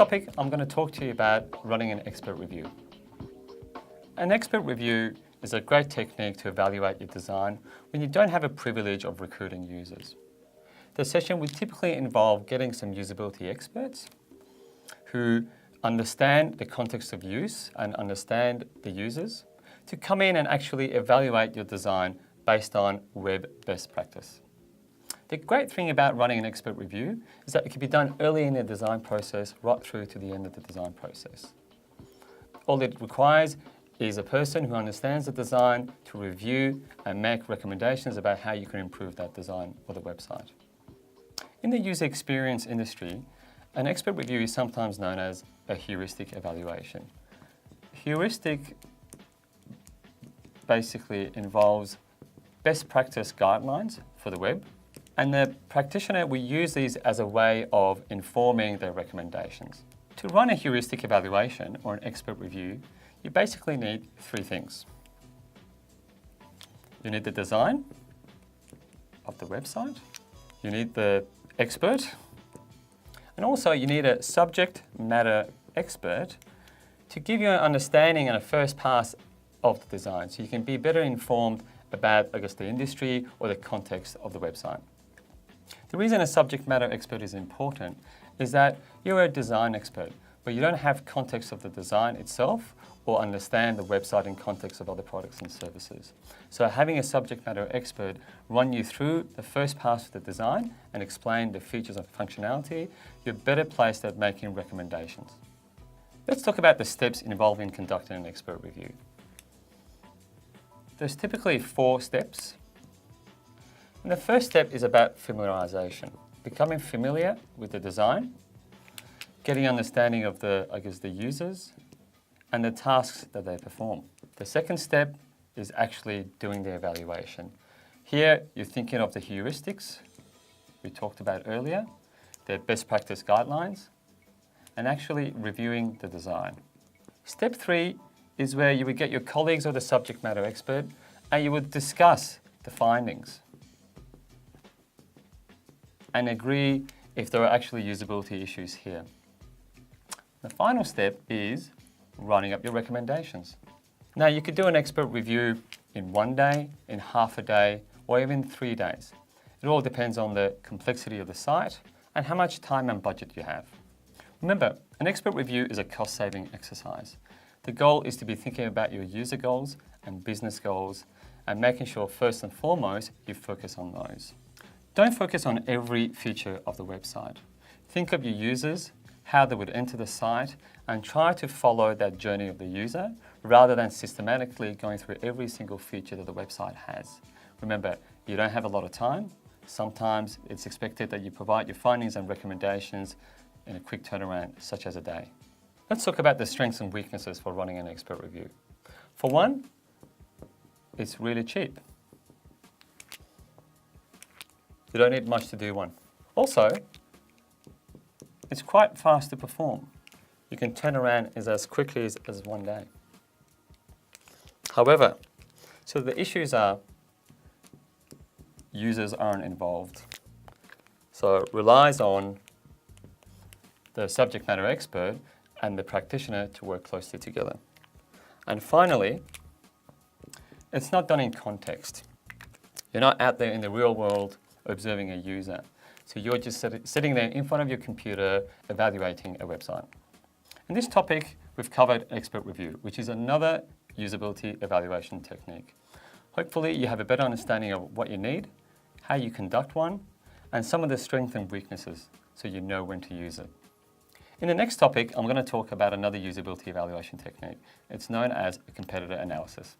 topic, I'm going to talk to you about running an expert review. An expert review is a great technique to evaluate your design when you don't have a privilege of recruiting users. The session would typically involve getting some usability experts who understand the context of use and understand the users to come in and actually evaluate your design based on web best practice. The great thing about running an expert review is that it can be done early in the design process right through to the end of the design process. All it requires is a person who understands the design to review and make recommendations about how you can improve that design or the website. In the user experience industry, an expert review is sometimes known as a heuristic evaluation. Heuristic basically involves best practice guidelines for the web, and the practitioner will use these as a way of informing their recommendations. To run a heuristic evaluation or an expert review, you basically need three things. You need the design of the website, you need the expert, and also you need a subject matter expert to give you an understanding and a first pass of the design so you can be better informed about, the industry or the context of the website. The reason a subject matter expert is important is that you're a design expert, but you don't have context of the design itself or understand the website in context of other products and services. So having a subject matter expert run you through the first pass of the design and explain the features and functionality, you're better placed at making recommendations. Let's talk about the steps involved in conducting an expert review. There's typically 4 steps. And the first step is about familiarization, becoming familiar with the design, getting understanding of the users and the tasks that they perform. The second step is actually doing the evaluation. Here, you're thinking of the heuristics we talked about earlier, the best practice guidelines, and actually reviewing the design. Step 3 is where you would get your colleagues or the subject matter expert and you would discuss the findings and agree if there are actually usability issues here. The final step is running up your recommendations. Now you could do an expert review in 1 day, in half a day, or even 3 days. It all depends on the complexity of the site and how much time and budget you have. Remember, an expert review is a cost-saving exercise. The goal is to be thinking about your user goals and business goals and making sure first and foremost you focus on those. Don't focus on every feature of the website. Think of your users, how they would enter the site, and try to follow that journey of the user rather than systematically going through every single feature that the website has. Remember, you don't have a lot of time. Sometimes it's expected that you provide your findings and recommendations in a quick turnaround, such as a day. Let's talk about the strengths and weaknesses for running an expert review. For one, it's really cheap. You don't need much to do one. Also, it's quite fast to perform. You can turn around as quickly as 1 day. However, so the issues are users aren't involved. So it relies on the subject matter expert and the practitioner to work closely together. And finally, it's not done in context. You're not out there in the real world observing a user. So you're just sitting there in front of your computer evaluating a website. In this topic, we've covered expert review, which is another usability evaluation technique. Hopefully you have a better understanding of what you need, how you conduct one, and some of the strengths and weaknesses so you know when to use it. In the next topic, I'm going to talk about another usability evaluation technique. It's known as a competitor analysis.